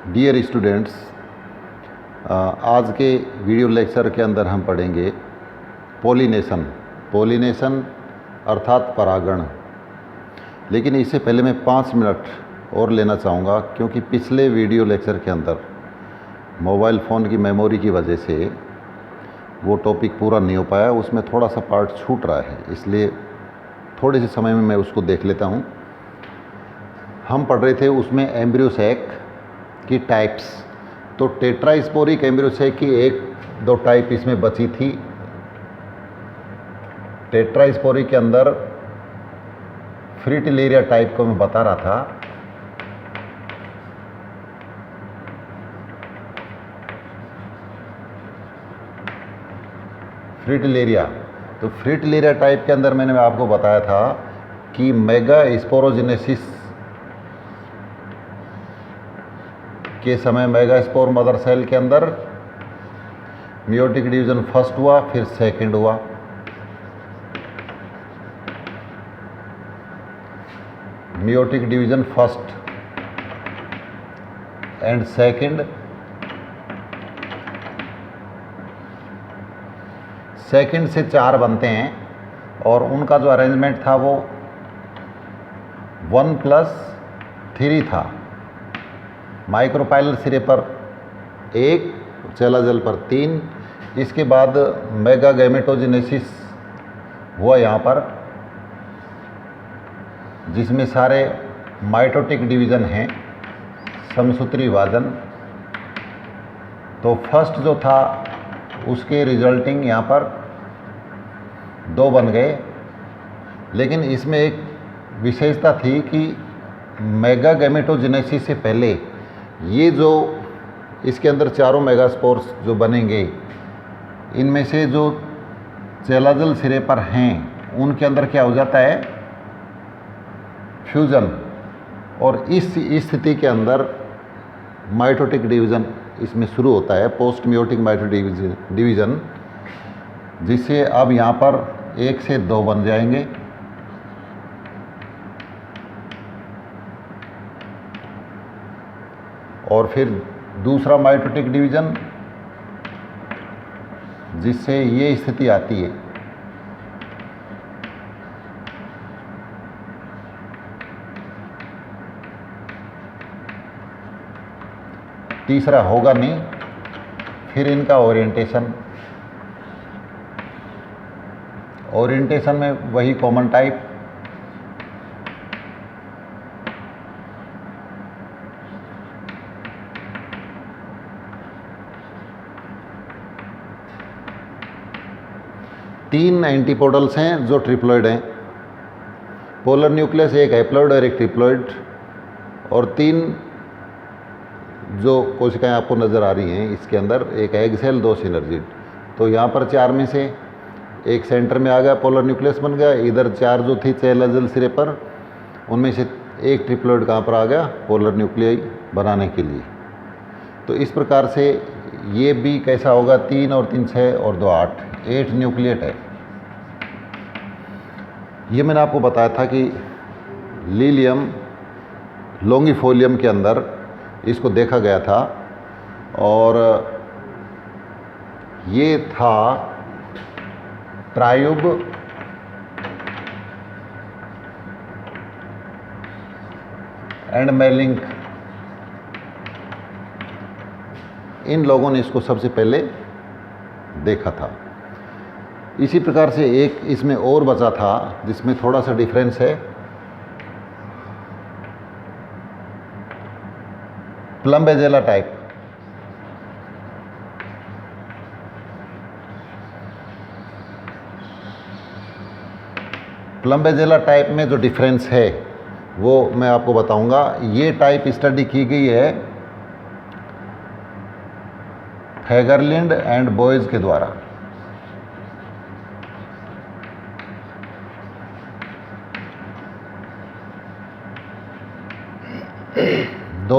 Dear students, आज के video lecture के अंदर हम पढ़ेंगे पोलिनेशन अर्थात परागण। लेकिन इससे पहले मैं 5 मिनट और लेना चाहूँगा, क्योंकि पिछले वीडियो लेक्चर के अंदर मोबाइल फ़ोन की मेमोरी की वजह से वो टॉपिक पूरा नहीं हो पाया, उसमें थोड़ा सा पार्ट छूट रहा है, इसलिए थोड़े से समय में मैं उसको देख लेता हूँ। हम पढ़ रहे थे उसमें एम्ब्रियोसेक की टाइप्स। तो टेट्रास्पोरिक एम्ब्रियोसेक की 1-2 टाइप इसमें बची थी। टेट्रास्पोरिक के अंदर फ्रिटिलेरिया टाइप को मैं बता रहा था। फ्रिटिलेरिया, तो फ्रिटिलेरिया टाइप के अंदर मैंने आपको बताया था कि मेगा स्पोरोजेनेसिस के समय मेगास्पोर मदर सेल के अंदर मियोटिक डिवीजन फर्स्ट हुआ, फिर सेकंड हुआ। Meiotic division first and second. Second से 4 बनते हैं और उनका जो अरेंजमेंट था वो 1+3 था। माइक्रोपाइलर सिरे पर 1, चेलाजल पर 3। इसके बाद मेगा गैमेटोजेनेसिस हुआ यहाँ पर, जिसमें सारे माइटोटिक डिवीज़न हैं, समसूत्री विभाजन। तो फर्स्ट जो था उसके रिजल्टिंग यहाँ पर 2 बन गए। लेकिन इसमें एक विशेषता थी कि मेगा गैमेटोजेनेसिस से पहले ये जो इसके अंदर चारों मेगास्पोर्स जो बनेंगे, इनमें से जो चेलाजल सिरे पर हैं उनके अंदर क्या हो जाता है, फ्यूजन। और इस स्थिति के अंदर माइटोटिक डिवीज़न इसमें शुरू होता है, पोस्ट मियोटिक माइटोटिक डिवीज़न, जिससे अब यहाँ पर 1 से 2 बन जाएंगे। और फिर दूसरा माइटोटिक डिवीज़न, जिससे ये स्थिति आती है। तीसरा होगा नहीं। फिर इनका ओरिएंटेशन में वही कॉमन टाइप, तीन एंटीपोडल्स हैं जो ट्रिप्लॉइड हैं। पोलर न्यूक्लियस, एक हैप्लॉइड और एक ट्रिप्लॉइड, और 3 जो कोशिकाएं आपको नज़र आ रही हैं इसके अंदर, एक एग सेल, 2 सिनर्जिड। तो यहाँ पर 4 में से एक सेंटर में आ गया, पोलर न्यूक्लियस बन गया। इधर 4 जो थी चेलाजल सिरे पर, उनमें से एक ट्रिप्लॉइड कहाँ पर आ गया, पोलर न्यूक्लियाई बनाने के लिए। तो इस प्रकार से ये भी कैसा होगा, 3 और 3 6 और 2 8 न्यूक्लिएट है। ये मैंने आपको बताया था कि लीलियम लॉन्गिफोलियम के अंदर इसको देखा गया था, और ये था ट्रायूब एंड मेलिंक। इन लोगों ने इसको सबसे पहले देखा था। इसी प्रकार से एक इसमें और बचा था जिसमें थोड़ा सा डिफरेंस है, प्लम्बेजेला टाइप। प्लम्बेजेला टाइप में जो डिफरेंस है वो मैं आपको बताऊंगा। ये टाइप स्टडी की गई है हैगरलिंड एंड बॉयज के द्वारा। दो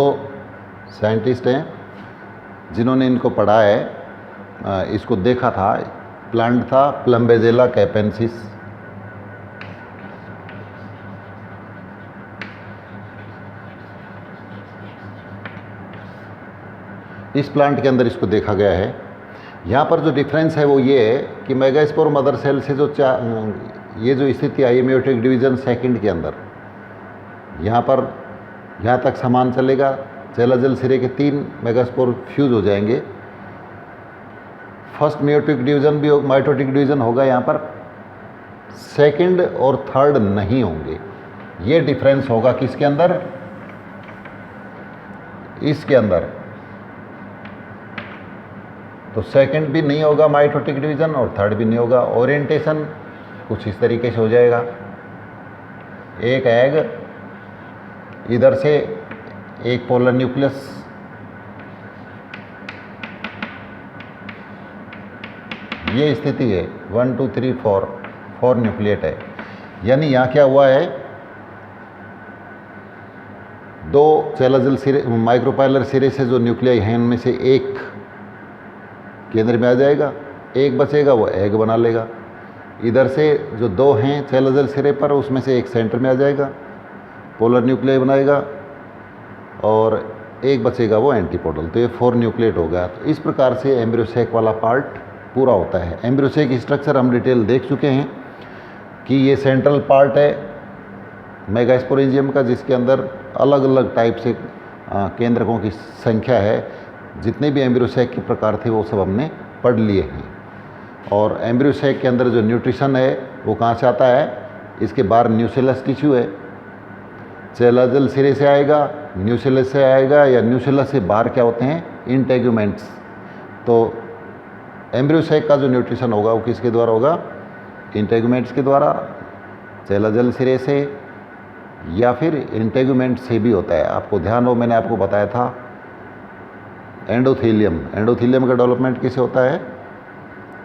साइंटिस्ट हैं जिन्होंने इनको पढ़ा है, इसको देखा था। प्लांट था प्लम्बेजेला कैपेंसिस। इस प्लांट के अंदर इसको देखा गया है। यहाँ पर जो डिफरेंस है वो ये है कि मेगास्पोर मदर सेल से जो ये जो स्थिति आई मेयोटिक डिवीजन सेकंड के अंदर, यहाँ पर यहाँ तक समान चलेगा, चेलाजल सिरे के 3 मेगास्पोर फ्यूज हो जाएंगे। फर्स्ट मेयोटिक डिवीजन भी माइटोटिक डिवीजन होगा, यहाँ पर सेकंड और थर्ड नहीं होंगे। ये डिफरेंस होगा किसके अंदर, इसके अंदर। तो सेकंड भी नहीं होगा माइटोटिक डिवीजन और थर्ड भी नहीं होगा। ओरिएंटेशन कुछ इस तरीके से हो जाएगा, एक एग, इधर से एक पोलर न्यूक्लियस, ये स्थिति है 1 2 3 4 न्यूक्लिएट है। यानी यहाँ क्या हुआ है, 2 चेलाजल सिरे माइक्रोपाइलर सिरे से जो न्यूक्लियाई हैं उनमें से एक केंद्र में आ जाएगा, एक बचेगा वो एग बना लेगा। इधर से जो 2 हैं चेलाजल सिरे पर उसमें से एक सेंटर में आ जाएगा, पोलर न्यूक्लियाई बनाएगा, और एक बचेगा वो एंटीपोडल। तो ये 4 न्यूक्लिएट हो गया। तो इस प्रकार से एम्ब्रियो सैक वाला पार्ट पूरा होता है। एम्ब्रियो सैक की स्ट्रक्चर हम डिटेल देख चुके हैं कि ये सेंट्रल पार्ट है मेगास्पोरेंजियम का, जिसके अंदर अलग अलग टाइप से केंद्रकों की संख्या है। जितने भी एम्ब्रियो सैक के प्रकार थे वो सब हमने पढ़ लिए हैं। और एम्ब्रियो सैक के अंदर जो न्यूट्रिशन है वो कहाँ से आता है, इसके बाहर न्यूसेलस टिश्यू है, चेलाजल सिरे से आएगा, न्यूसेलस से आएगा, या न्यूसेलस से बाहर क्या होते हैं, इंटेग्यूमेंट्स। तो एम्ब्रियो सैक का जो न्यूट्रिशन होगा वो किसके द्वारा होगा, इंटेग्यूमेंट्स के द्वारा, चेलाजल सिरे से, या फिर इंटेग्यूमेंट से भी होता है। आपको ध्यान हो, मैंने आपको बताया था एंडोथीलियम, एंडोथीलियम का डेवलपमेंट किससे होता है,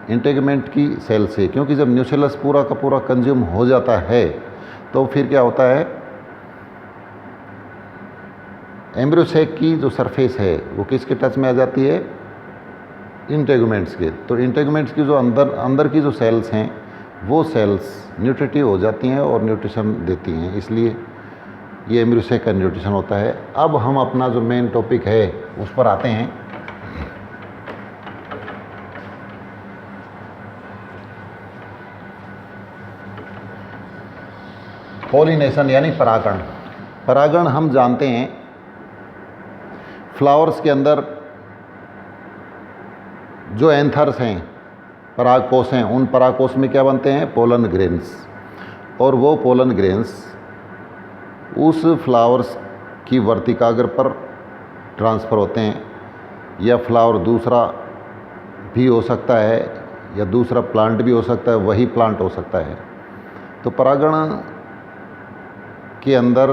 इंटेग्यूमेंट की सेल से। क्योंकि जब न्यूसेलस पूरा का पूरा कंज्यूम हो जाता है तो फिर क्या होता है, एम्ब्रियो सैक की जो सरफेस है वो किसके टच में आ जाती है, इंटेग्यूमेंट्स के। तो इंटेग्यूमेंट्स की जो अंदर की जो सेल्स हैं वो सेल्स न्यूट्रिटिव हो जाती हैं और न्यूट्रिशन देती हैं, इसलिए ये एम्ब्रियो सैक का न्यूट्रिशन होता है। अब हम अपना जो मेन टॉपिक है उस पर आते हैं। पॉलिनेशन यानी परागण। परागण हम जानते हैं फ्लावर्स के अंदर जो एंथर्स हैं, परागकोश हैं, उन परागकोश में क्या बनते हैं, पोलन ग्रेन्स। और वो पोलन ग्रेन्स उस फ्लावर्स की वर्तिकाग्र पर ट्रांसफ़र होते हैं, या फ्लावर दूसरा भी हो सकता है या दूसरा प्लांट भी हो सकता है, वही प्लांट हो सकता है। तो परागण के अंदर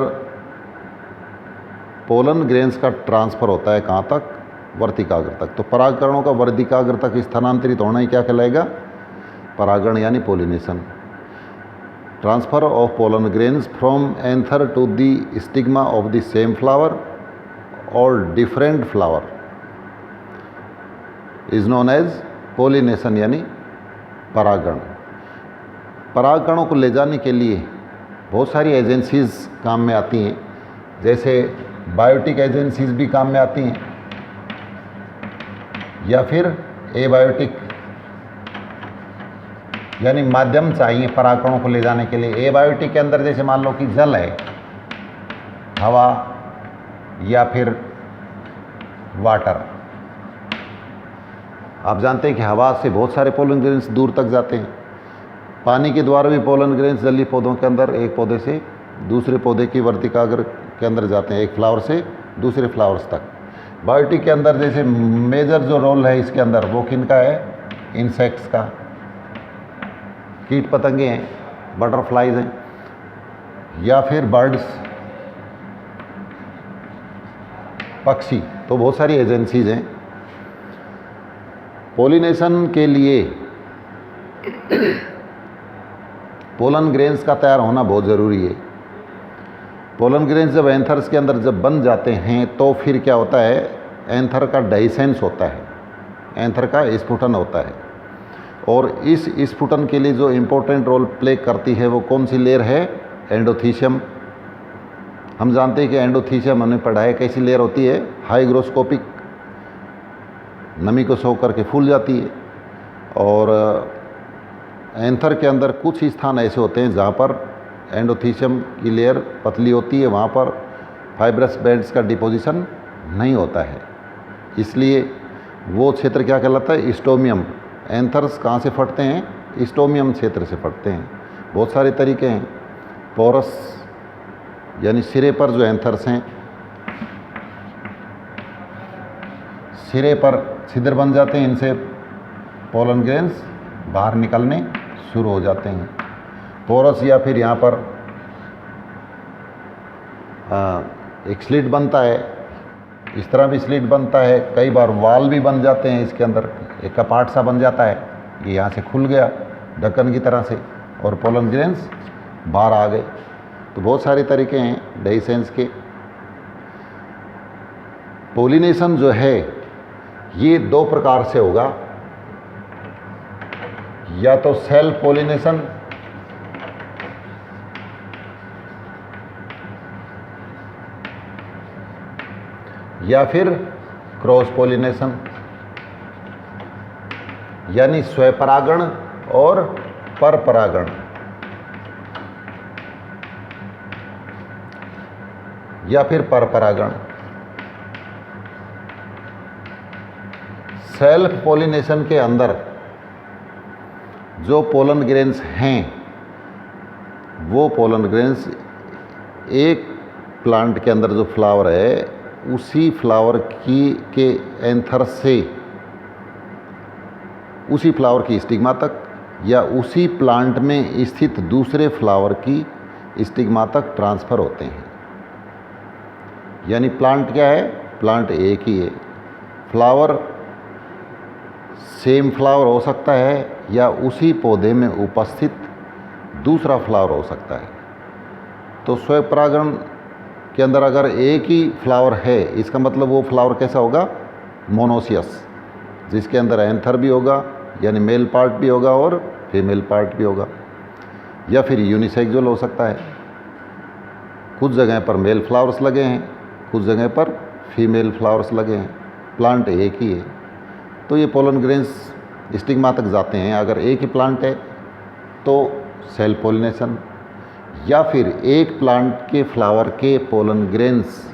पोलन ग्रेन्स का ट्रांसफ़र होता है कहाँ तक, वर्तिकाग्र तक। तो परागकणों का वर्तिकाग्र तक स्थानांतरित होना ही क्या कहलाएगा, परागण यानी pollination. Transfer of pollen grains from anther to the stigma of the same flower और different flower is known as pollination यानी परागण। परागकणों को ले जाने के लिए बहुत सारी एजेंसीज काम में आती हैं, जैसे बायोटिक एजेंसीज भी काम में आती हैं, या फिर एबायोटिक यानी माध्यम चाहिए परागकणों को ले जाने के लिए। एबायोटिक के अंदर जैसे मान लो कि जल है, हवा या फिर वाटर। आप जानते हैं कि हवा से बहुत सारे पोलन ग्रेन्स दूर तक जाते हैं। पानी के द्वारा भी पोलन ग्रेन्स जलीय पौधों के अंदर एक पौधे से दूसरे पौधे की वर्तिकाग्र के अंदर जाते हैं, एक फ्लावर से दूसरे फ्लावर्स तक। बायोटिक के अंदर जैसे मेजर जो रोल है इसके अंदर वो किनका है, इंसेक्ट्स का, कीट पतंगे हैं, बटरफ्लाइज हैं, या फिर बर्ड्स, पक्षी। तो बहुत सारी एजेंसीज हैं। पोलिनेशन के लिए पोलन ग्रेन्स का तैयार होना बहुत ज़रूरी है। पोलन ग्रेन्स जब एंथर्स के अंदर जब बन जाते हैं तो फिर क्या होता है, एंथर का डाइसेंस होता है, एंथर का स्फुटन होता है। और इस स्फुटन के लिए जो इम्पोर्टेंट रोल प्ले करती है वो कौन सी लेयर है, एंडोथीशियम। हम जानते हैं कि एंडोथीशियम हमने पढ़ा है कैसी लेयर होती है, हाइग्रोस्कोपिक नमी को सोख करके फूल जाती है। और एंथर के अंदर कुछ ही स्थान ऐसे होते हैं जहाँ पर एंडोथीशियम की लेयर पतली होती है, वहाँ पर फाइब्रस बैंड्स का डिपोजिशन नहीं होता है, इसलिए वो क्षेत्र क्या कहलाता है, स्टोमियम। एंथर्स कहाँ से फटते हैं, स्टोमियम क्षेत्र से फटते हैं। बहुत सारे तरीके हैं। पोरस यानी सिरे पर जो एंथर्स हैं, सिरे पर छिद्र बन जाते हैं, इनसे पोलन ग्रेन्स बाहर निकलने शुरू हो जाते हैं। पोरस या फिर यहाँ पर एक स्लिट बनता है, इस तरह भी स्लिट बनता है, कई बार वाल भी बन जाते हैं, इसके अंदर एक कपाट सा बन जाता है, ये यहाँ से खुल गया ढक्कन की तरह से और पोलन ग्रेन्स बाहर आ गए। तो बहुत सारे तरीके हैं डेhiscence के। पोलिनेशन जो है ये दो प्रकार से होगा, या तो सेल्फ पोलिनेशन या फिर क्रॉस पोलिनेशन, यानी स्वपरागण और परपरागण, या फिर परपरागण। सेल्फ पोलिनेशन के अंदर जो पोलन ग्रेन्स हैं वो पोलन ग्रेन्स एक प्लांट के अंदर जो फ्लावर है उसी फ्लावर के एंथर से उसी फ्लावर की स्टिग्मा तक या उसी प्लांट में स्थित दूसरे फ्लावर की स्टिग्मा तक ट्रांसफ़र होते हैं। यानी प्लांट क्या है, प्लांट एक ही है। फ्लावर सेम फ्लावर हो सकता है या उसी पौधे में उपस्थित दूसरा फ्लावर हो सकता है। तो स्वपरागण के अंदर अगर एक ही फ्लावर है, इसका मतलब वो फ्लावर कैसा होगा, मोनोसियस, जिसके अंदर एंथर भी होगा यानी मेल पार्ट भी होगा और फीमेल पार्ट भी होगा। या फिर यूनिसेक्सुअल हो सकता है, कुछ जगह पर मेल फ्लावर्स लगे हैं, कुछ जगह पर फीमेल फ्लावर्स लगे हैं, प्लांट एक ही है। तो ये पोलन ग्रेन्स स्टिग्मा तक जाते हैं। अगर एक ही प्लांट है तो सेल्फ पोलिनेशन, या फिर एक प्लांट के फ्लावर के पोलन ग्रेन्स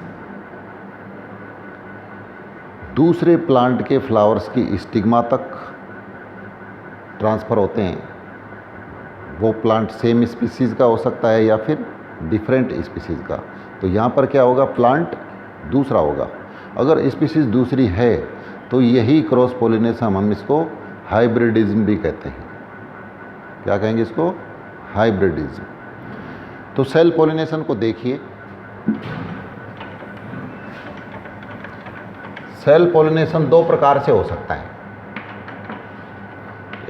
दूसरे प्लांट के फ्लावर्स की स्टिग्मा तक ट्रांसफ़र होते हैं। वो प्लांट सेम स्पीसीज़ का हो सकता है या फिर डिफरेंट स्पीसीज़ का। तो यहाँ पर क्या होगा, प्लांट दूसरा होगा। अगर स्पीसीज़ दूसरी है तो यही क्रॉस पोलिनेशन, हम इसको हाइब्रिडिज्म भी कहते हैं। क्या कहेंगे इसको, हाइब्रिडिज्म। तो सेल्फ पोलिनेशन को देखिए। सेल्फ पोलिनेशन दो प्रकार से हो सकता है।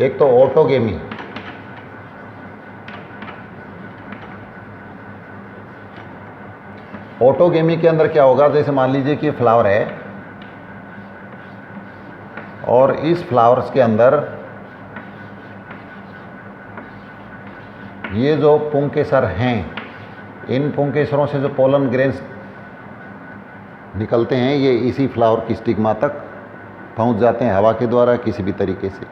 एक तो ऑटोगेमी, ऑटोगेमी के अंदर क्या होगा, जैसे मान लीजिए कि फ्लावर है और इस फ्लावर्स के अंदर ये जो पुंकेसर हैं, इन पुंकेसरों से जो पोलन ग्रेन्स निकलते हैं ये इसी फ्लावर की स्टिग्मा तक पहुंच जाते हैं हवा के द्वारा किसी भी तरीके से।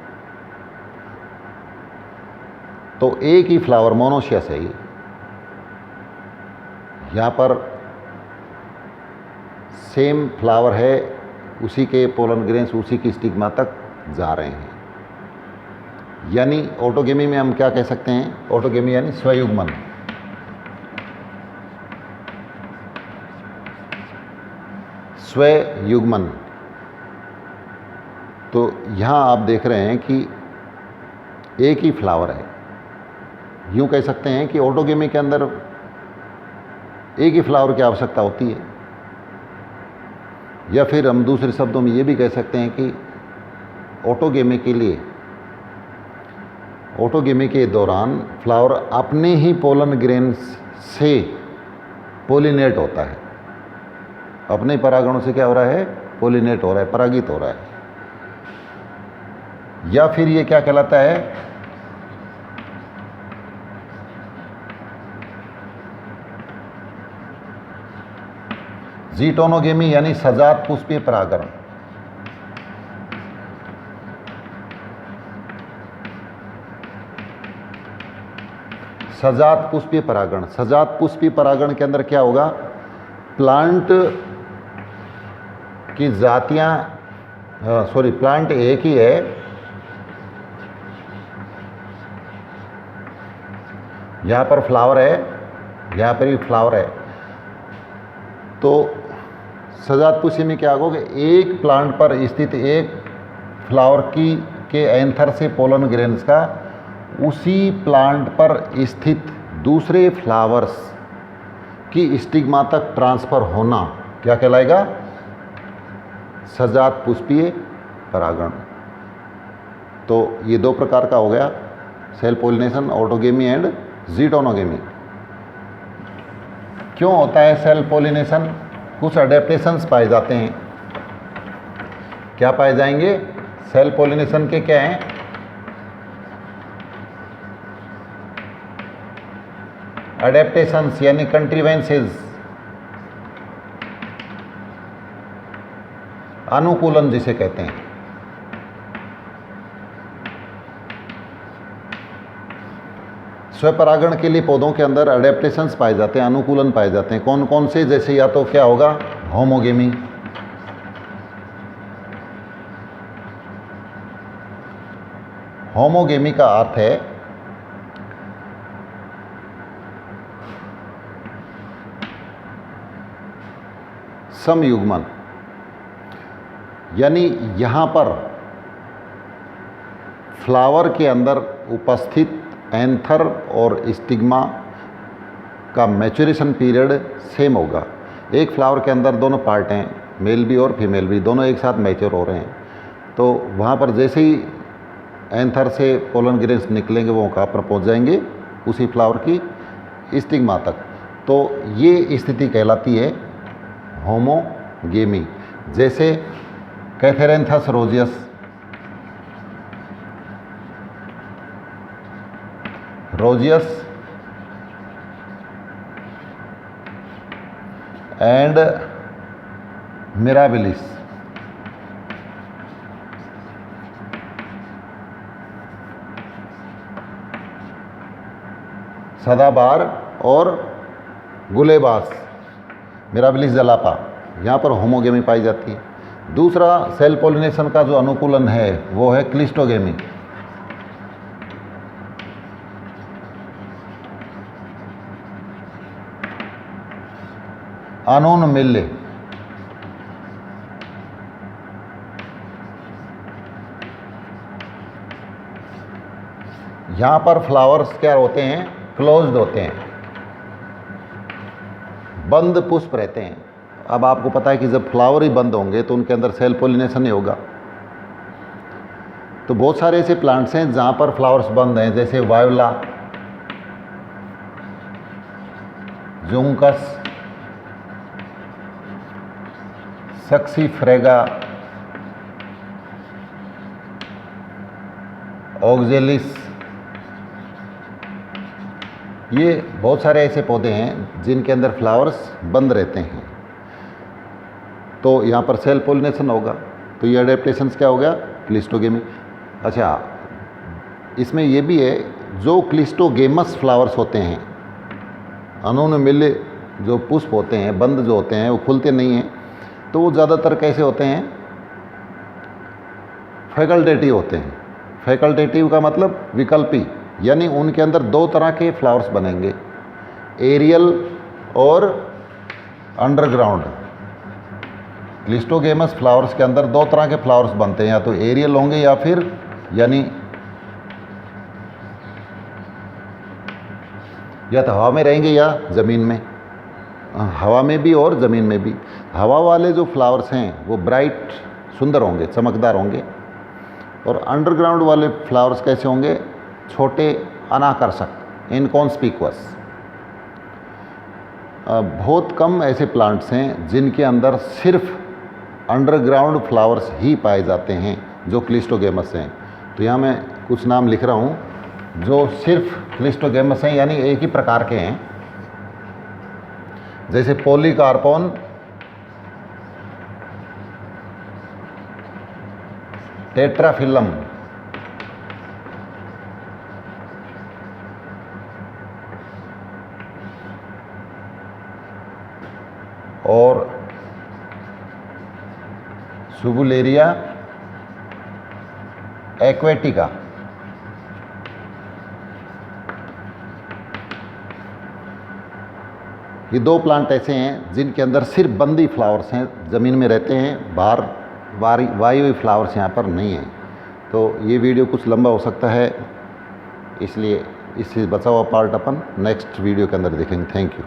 तो एक ही फ्लावर, मोनोसियस है ये। यहाँ पर सेम फ्लावर है, उसी के पोलन ग्रेन्स उसी की स्टिग्मा तक जा रहे हैं। यानी ऑटोगेमी में हम क्या कह सकते हैं, ऑटोगेमी यानी स्वयुग्मन। स्वयुग्मन। तो यहाँ आप देख रहे हैं कि एक ही फ्लावर है। यूँ कह सकते हैं कि ऑटोगेमी के अंदर एक ही फ्लावर की आवश्यकता होती है। या फिर हम दूसरे शब्दों में ये भी कह सकते हैं कि ऑटोगेमी के लिए, ऑटोगेमी के दौरान फ्लावर अपने ही पोलन ग्रेन्स से पोलिनेट होता है। अपने परागणों से क्या हो रहा है, पोलिनेट हो रहा है, परागित हो रहा है। या फिर ये क्या कहलाता है, जीटोनोगेमी यानी सजात पुष्पीय परागण। सजात पुष्पीय परागण। सजात पुष्पीय परागण के अंदर क्या होगा, प्लांट की जातियां, प्लांट एक ही है, यहाँ पर फ्लावर है, यहाँ पर भी फ्लावर है, तो सजात पुष्पीय में क्या होगा, एक प्लांट पर स्थित एक फ्लावर के एंथर से पोलन ग्रेन्स का उसी प्लांट पर स्थित दूसरे फ्लावर्स की स्टिग्मा तक ट्रांसफर होना क्या कहलाएगा, सजात पुष्पीय परागण। तो ये दो प्रकार का हो गया, सेल्फ पॉलिनेशन, ऑटोगेमी एंड ज़ीटोनोगेमी। क्यों होता है सेल्फ पॉलिनेशन, कुछ अडेप्टेशंस पाए जाते हैं। क्या पाए जाएंगे, सेल्फ पॉलिनेशन के क्या हैं, अडेप्टेशंस यानी कंट्रीवेंसेस, अनुकूलन जिसे कहते हैं। स्वपरागण के लिए पौधों के अंदर अडेप्टेशंस पाए जाते हैं, अनुकूलन पाए जाते हैं। कौन कौन से, जैसे या तो क्या होगा, होमोगेमी, होमोगेमी का अर्थ है समयुग्मन, यानी यहाँ पर फ्लावर के अंदर उपस्थित एंथर और स्टिग्मा का मैच्योरेशन पीरियड सेम होगा। एक फ्लावर के अंदर दोनों पार्ट हैं, मेल भी और फीमेल भी, दोनों एक साथ मैच्योर हो रहे हैं। तो वहाँ पर जैसे ही एंथर से पोलन ग्रेन्स निकलेंगे वो कहाँ पर पहुँच जाएंगे, उसी फ्लावर की स्टिग्मा तक। तो ये स्थिति कहलाती है होमोगेमी। जैसे कैथेरेंथस रोजियस, एंड मिराबिलिस, सदाबहार और गुलेबास, मिराबिलिस जलापा, यहाँ पर होमोगेमी पाई जाती है। दूसरा सेल पॉलिनेशन का जो अनुकूलन है वो है क्लिस्टोगेमी। अनोन मिल्ले, यहाँ पर फ्लावर्स क्या होते हैं, क्लोज्ड होते हैं, बंद पुष्प रहते हैं। अब आपको पता है कि जब फ्लावर ही बंद होंगे तो उनके अंदर सेल्फ पॉलिनेशन ही होगा। तो बहुत सारे ऐसे प्लांट्स हैं जहाँ पर फ्लावर्स बंद हैं, जैसे वायोला, जुंकस, सक्सीफ्रेगा, ऑक्जेलिस, ये बहुत सारे ऐसे पौधे हैं जिनके अंदर फ्लावर्स बंद रहते हैं। तो यहाँ पर सेल्फ पॉलिनेशन होगा। तो ये अडेप्टेशंस क्या हो गया, क्लिस्टोगेमी। अच्छा, इसमें ये भी है, जो क्लिस्टोगेमस फ्लावर्स होते हैं, अनोन मिले जो पुष्प होते हैं, बंद जो होते हैं, वो खुलते नहीं हैं, तो वो ज़्यादातर कैसे होते हैं, फैकल्टेटिव होते हैं। फैकल्टेटिव का मतलब विकल्पी, यानी उनके अंदर दो तरह के फ्लावर्स बनेंगे, एरियल और अंडरग्राउंड। क्लिस्टोगेमस फ्लावर्स के अंदर दो तरह के फ्लावर्स बनते हैं, या तो एरियल होंगे या फिर यानी या तो हवा में रहेंगे या ज़मीन में, हवा में भी और ज़मीन में भी। हवा वाले जो फ्लावर्स हैं वो ब्राइट, सुंदर होंगे, चमकदार होंगे, और अंडरग्राउंड वाले फ्लावर्स कैसे होंगे, छोटे, अनाकर्षक, इनकॉन्स्पिकुअस। बहुत कम ऐसे प्लांट्स हैं जिनके अंदर सिर्फ अंडरग्राउंड फ्लावर्स ही पाए जाते हैं जो क्लिस्टोगेमस हैं। तो यहाँ मैं कुछ नाम लिख रहा हूँ जो सिर्फ क्लिस्टोगेमस हैं, यानी एक ही प्रकार के हैं, जैसे पॉलीकार्पोन, टेट्राफिलम, और सुबुलेरिया एक्वेटिका। ये 2 प्लांट ऐसे हैं जिनके अंदर सिर्फ बंदी फ्लावर्स हैं, ज़मीन में रहते हैं, बाहर वाई हुई फ्लावर्स यहाँ पर नहीं हैं। तो ये वीडियो कुछ लंबा हो सकता है, इसलिए इससे बचा हुआ पार्ट अपन नेक्स्ट वीडियो के अंदर देखेंगे। Thank you.